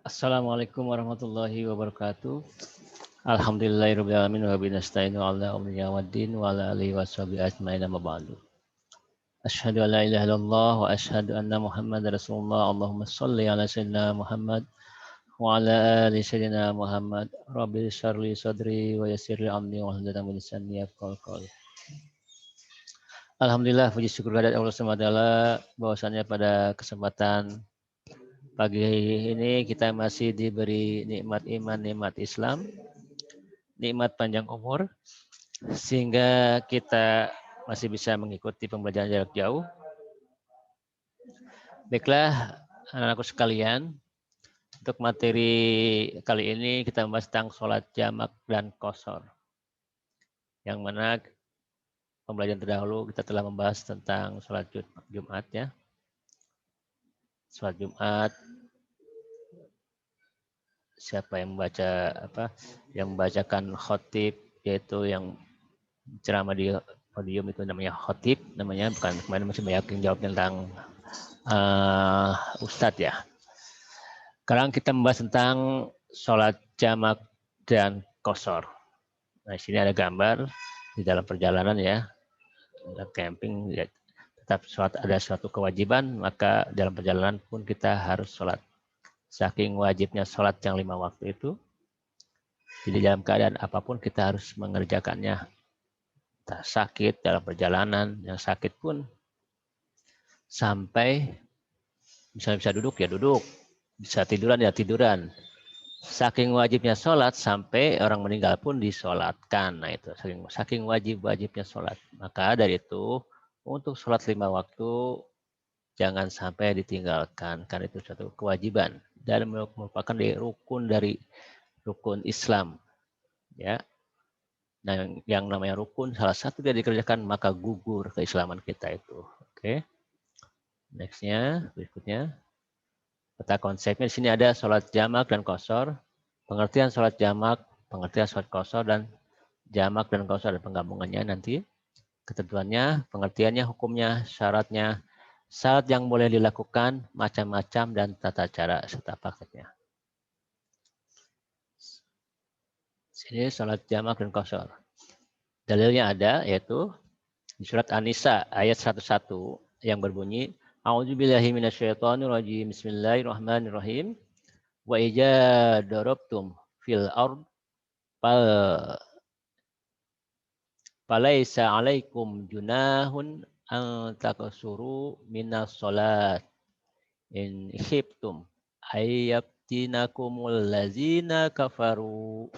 Assalamualaikum warahmatullahi wabarakatuh. Alhamdulillahirabbil alamin wa bihi nasta'inu ala umuri waddin wa ala alihi washabihi ajmain amma ba'du. Asyhadu an la ilaha illallah wa asyhadu anna Muhammadar Rasulullah. Allahumma shalli ala sayyidina Muhammad wa ala ali sayyidina Muhammad. Rabbi syrli sadri wa yassir li amri wa hlul 'uqdatam min lisani yafqahu qawli. Alhamdulillah, puji syukur kehadirat Allah Subhanahu wa taala bahwasanya pada kesempatan pagi ini kita masih diberi nikmat iman, nikmat Islam, nikmat panjang umur, sehingga kita masih bisa mengikuti pembelajaran jarak jauh. Baiklah, anak-anakku sekalian, untuk materi kali ini kita membahas tentang sholat jamak dan qashar. Yang mana pembelajaran terdahulu kita telah membahas tentang sholat Jumat ya. Sholat Jumat, siapa yang membaca yang membacakan khotib, yaitu yang ceramah di podium itu namanya khotib, namanya, bukan kemarin masih banyak yang jawab tentang ustadz ya. Sekarang kita membahas tentang sholat jamak dan qashar. Nah, di sini ada gambar di dalam perjalanan ya, dalam camping ya, tetap ada suatu kewajiban, maka dalam perjalanan pun kita harus sholat. Saking wajibnya sholat yang 5 waktu itu, jadi dalam keadaan apapun kita harus mengerjakannya. Entah sakit dalam perjalanan, yang sakit pun sampai misalnya bisa duduk ya duduk, bisa tiduran ya tiduran. Saking wajibnya sholat sampai orang meninggal pun disolatkan. Nah itu saking wajibnya sholat. Maka dari itu untuk sholat 5 waktu jangan sampai ditinggalkan, karena itu suatu kewajiban dan merupakan rukun dari rukun Islam. Ya, nah yang namanya rukun salah satu dia dikerjakan maka gugur keislaman kita itu. Oke, nextnya berikutnya. Peta konsepnya di sini ada sholat jamak dan qashar, pengertian sholat jamak, pengertian sholat qashar, dan jamak dan qashar ada penggabungannya nanti. Ketentuannya, pengertiannya, hukumnya, syaratnya, syarat yang boleh dilakukan, macam-macam, dan tata cara serta prakteknya. Sini sholat jamak dan qashar. Dalilnya ada, yaitu di surat An-Nisa ayat 101 yang berbunyi, A'udzubillahi minasyaitonirrajim, Bismillahirrahmanirrahim. Wa ija darabtum fil ard falaisa alaikum junahun an taqsuru minas salat in khiftum ayyabtinakumul lazina kafaru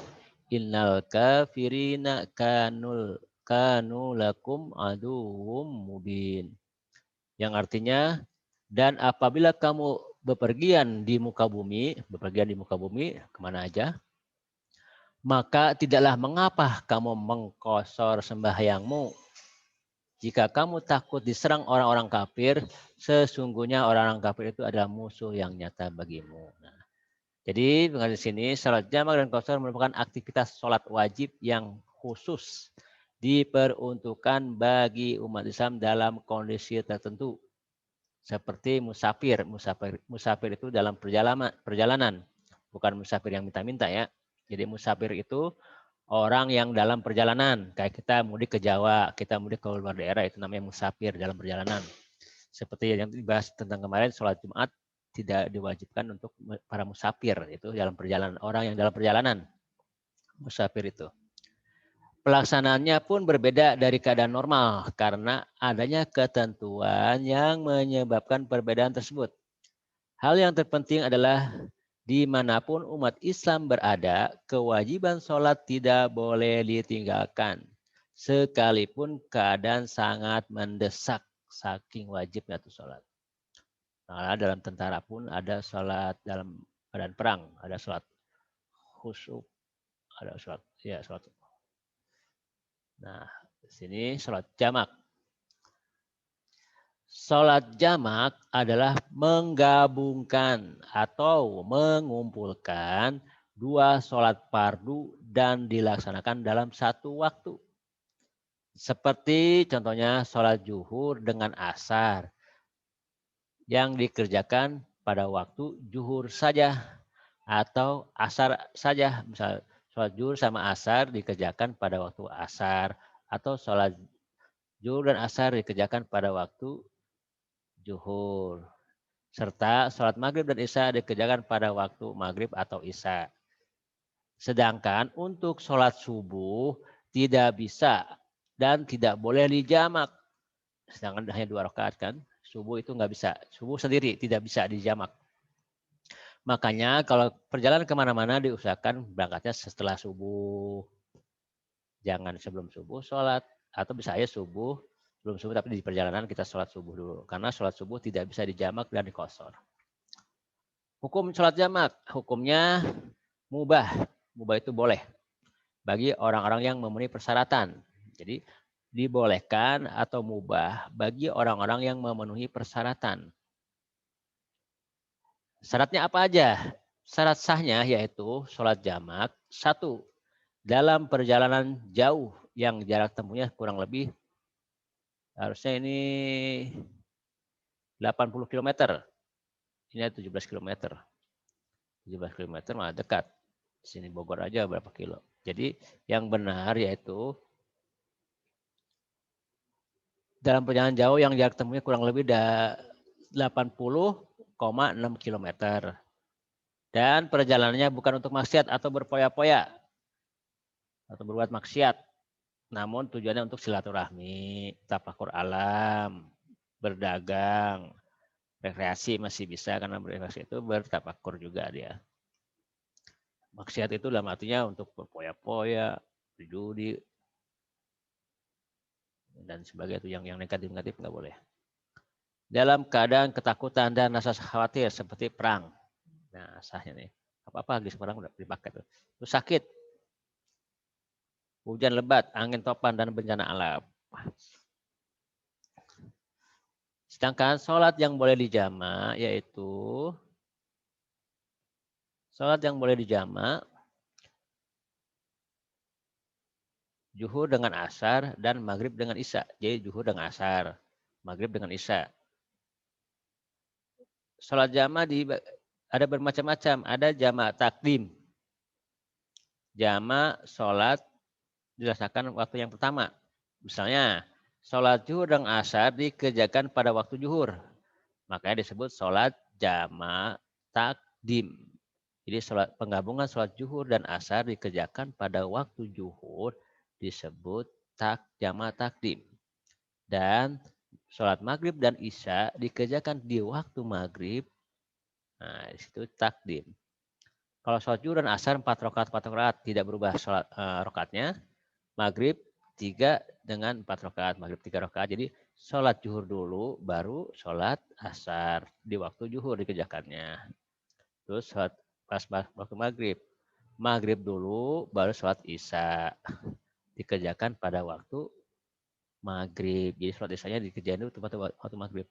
innal kafirina kanu lakum aduwwum mubin. Yang artinya, dan apabila kamu bepergian di muka bumi kemana aja, maka tidaklah mengapa kamu mengqashar sembahyangmu. Jika kamu takut diserang orang-orang kafir, sesungguhnya orang-orang kafir itu adalah musuh yang nyata bagimu. Nah, jadi di sini salat jamak dan qashar merupakan aktivitas salat wajib yang khusus diperuntukkan bagi umat Islam dalam kondisi tertentu. Seperti musafir. Musafir itu dalam perjalanan, bukan musafir yang minta-minta ya. Jadi musafir itu orang yang dalam perjalanan, kayak kita mudik ke Jawa, kita mudik ke luar daerah, itu namanya musafir dalam perjalanan. Seperti yang dibahas tentang kemarin, sholat Jumat tidak diwajibkan untuk para musafir, itu dalam perjalanan, orang yang dalam perjalanan, musafir itu. Pelaksanaannya pun berbeda dari keadaan normal karena adanya ketentuan yang menyebabkan perbedaan tersebut. Hal yang terpenting adalah dimanapun umat Islam berada, kewajiban sholat tidak boleh ditinggalkan. Sekalipun keadaan sangat mendesak, saking wajibnya itu sholat. Nah, dalam tentara pun ada sholat, dalam keadaan perang ada sholat khusyuk, ada sholat ya sholat. Nah, di sini sholat jamak. Sholat jamak adalah menggabungkan atau mengumpulkan dua sholat fardu dan dilaksanakan dalam satu waktu. Seperti contohnya sholat zuhur dengan asar yang dikerjakan pada waktu zuhur saja. atau asar saja. Misal sholat zuhur sama asar dikerjakan pada waktu asar, atau sholat zuhur dan asar dikerjakan pada waktu zuhur. Serta sholat maghrib dan isya dikerjakan pada waktu maghrib atau isya. Sedangkan untuk sholat subuh tidak bisa dan tidak boleh dijamak. Sedangkan hanya 2 rakaat kan. Subuh itu nggak bisa. Subuh sendiri tidak bisa dijamak. Makanya kalau perjalanan kemana-mana diusahakan berangkatnya setelah subuh. Jangan sebelum subuh sholat. Atau bisa aja subuh, belum subuh tapi di perjalanan kita sholat subuh dulu. Karena sholat subuh tidak bisa dijamak dan dikosor. Hukum sholat jamak, hukumnya mubah. Mubah itu boleh bagi orang-orang yang memenuhi persyaratan. Jadi dibolehkan atau mubah bagi orang-orang yang memenuhi persyaratan. Syaratnya apa aja? Syarat sahnya yaitu sholat jamak. 1. Dalam perjalanan jauh yang jarak tempuhnya kurang lebih harusnya ini 80 km. Ini 17 km. 17 km malah dekat. Sini Bogor aja berapa kilo. Jadi yang benar yaitu dalam perjalanan jauh yang jarak tempuhnya kurang lebih 80,6 km. Dan perjalanannya bukan untuk maksiat atau berpoya-poya atau berbuat maksiat. Namun tujuannya untuk silaturahmi, tafakur alam, berdagang, rekreasi masih bisa karena rekreasi itu bertafakur juga dia. Maksiat itu dalam artinya untuk berpoya-poya, berjudi, dan sebagainya itu yang negatif-negatif nggak boleh. Dalam keadaan ketakutan dan rasa khawatir seperti perang. Nah, sahnya nih. Apa-apa lagi sekarang udah dipakai tuh. Terus sakit, hujan lebat, angin topan, dan bencana alam. Sedangkan sholat yang boleh dijamak yaitu sholat yang boleh dijamak zuhur dengan asar dan maghrib dengan isya. Jadi zuhur dengan asar, maghrib dengan isya. Sholat jamak ada bermacam-macam. Ada jamak takdim. Jamak sholat dirasakan waktu yang pertama. Misalnya, sholat zuhur dan asar dikerjakan pada waktu zuhur. Makanya disebut sholat jamak takdim. Jadi penggabungan sholat zuhur dan asar dikerjakan pada waktu zuhur disebut jamak takdim. Dan sholat maghrib dan isya dikerjakan di waktu maghrib. Nah, di situ takdim. Kalau sholat zuhur dan asar 4 rakaat tidak berubah sholat rakaatnya. Maghrib 3 dengan 4 rakaat, maghrib 3 rakaat. Jadi sholat zuhur dulu, baru sholat asar di waktu zuhur dikerjakannya. Terus sholat pas waktu maghrib. Maghrib dulu, baru sholat isya dikerjakan pada waktu maghrib. Jadi sholat isyanya dikerjakan dulu waktu maghrib.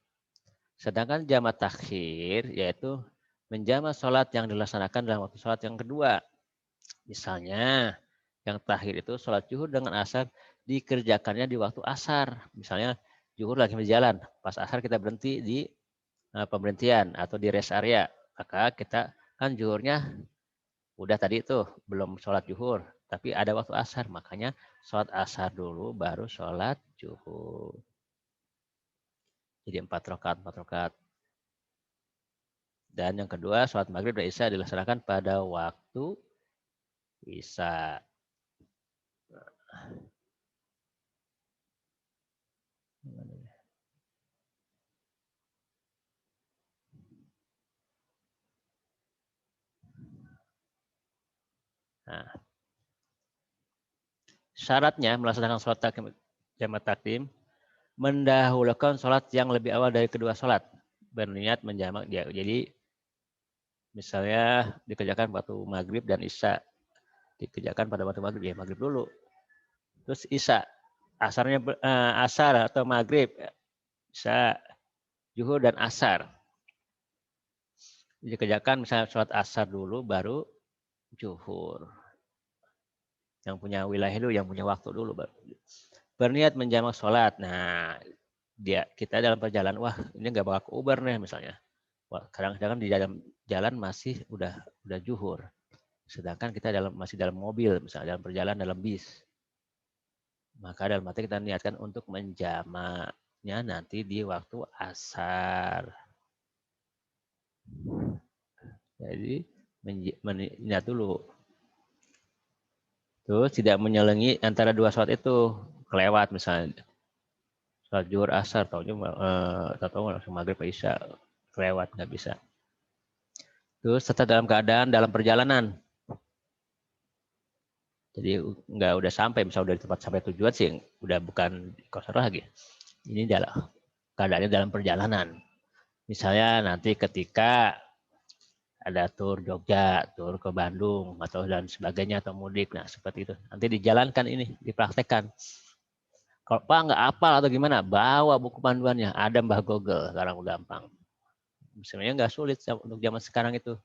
Sedangkan jamak takhir yaitu menjamak sholat yang dilaksanakan dalam waktu sholat yang kedua. Misalnya yang takhir itu sholat zuhur dengan asar dikerjakannya di waktu asar. Misalnya zuhur lagi berjalan, pas asar kita berhenti di pemberhentian atau di rest area. Maka kita kan zuhurnya udah tadi itu belum sholat zuhur, tapi ada waktu asar. Makanya sholat asar dulu baru sholat zuhur. Jadi 4 rakaat. Dan yang kedua, sholat maghrib dan isya dilaksanakan pada waktu isya. Nah, syaratnya melaksanakan sholat jamak takdim mendahulukan sholat yang lebih awal dari kedua sholat. Berniat menjamak dia. Jadi misalnya dikerjakan waktu maghrib dan isya. Dikerjakan pada waktu maghrib, ya maghrib dulu. Terus isya. Asarnya asar atau maghrib. Isya, zuhur dan asar. Dikerjakan misalnya sholat asar dulu baru zuhur. Yang punya wilayah dulu, yang punya waktu dulu. Berniat menjamak sholat. Nah, kita dalam perjalanan, wah ini nggak bakal ke Uber nih misalnya. Wah, kadang-kadang di dalam jalan masih udah udah zuhur. Sedangkan kita masih dalam mobil, misalnya dalam perjalanan dalam bis. Maka dalam arti kita niatkan untuk menjamaknya nanti di waktu asar. Jadi niat dulu. Terus tidak menyelengi antara dua sholat itu, kelewat misalnya. Sholat zuhur asar, tahu langsung maghrib isya, kelewat nggak bisa. Terus tetap dalam keadaan dalam perjalanan. Jadi udah sampai, misalnya udah di tempat sampai tujuan sih, udah bukan kosor lagi. Ini adalah keadaannya dalam perjalanan. Misalnya nanti ketika ada tur Jogja, tur ke Bandung, atau dan sebagainya, atau mudik, nah seperti itu. Nanti dijalankan ini, dipraktekkan. Kalau Pak nggak hafal atau gimana, bawa buku panduannya, ada Mbah Google, sekarang udah gampang. Sebenarnya nggak sulit untuk zaman sekarang itu.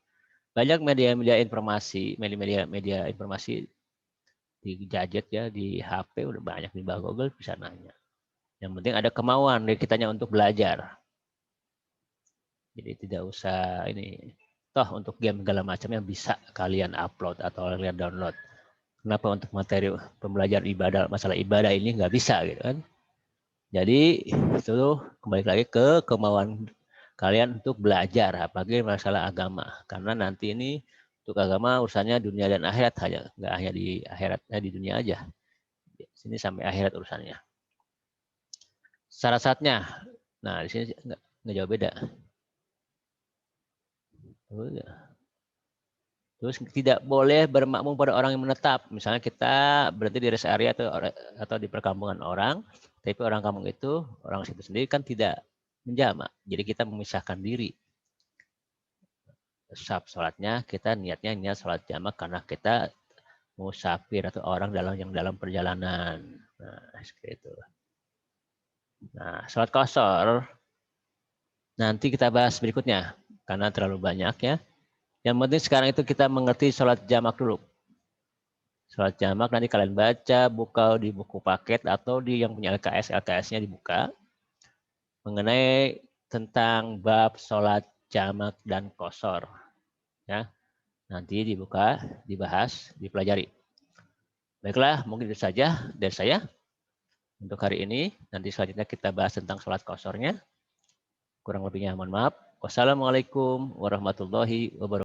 Banyak media-media informasi, media informasi di gadget ya, di HP udah banyak, di bawah Google bisa nanya. Yang penting ada kemauan dari kitanya untuk belajar. Jadi tidak usah ini. Toh untuk game segala macamnya bisa kalian upload atau kalian download. Kenapa untuk materi pembelajaran ibadah, masalah ibadah ini nggak bisa gitu kan? Jadi itu kembali lagi ke kemauan kalian untuk belajar, apalagi masalah agama. Karena nanti ini untuk agama urusannya dunia dan akhirat saja, nggak hanya di akhirat, di dunia aja. Sini sampai akhirat urusannya. Syarat-syaratnya, nah di sini nggak jauh beda. Terus tidak boleh bermakmum pada orang yang menetap. Misalnya kita berarti di rest area atau di perkampungan orang, tapi orang kampung itu, orang situ sendiri kan tidak menjamak. Jadi kita memisahkan diri. Sholatnya kita niatnya sholat jamak karena kita musafir atau orang yang dalam perjalanan. Nah, seperti itu. Nah, sholat qashar nanti kita bahas berikutnya karena terlalu banyak ya. Yang penting sekarang itu kita mengerti sholat jamak dulu. Sholat jamak nanti kalian buka di buku paket atau di yang punya LKS-nya dibuka mengenai tentang bab sholat jamak dan qashar. Ya, nanti dibuka, dibahas, dipelajari. Baiklah, mungkin itu saja dari saya untuk hari ini. Nanti selanjutnya kita bahas tentang sholat qasharnya. Kurang lebihnya mohon maaf. Wassalamualaikum warahmatullahi wabarakatuh.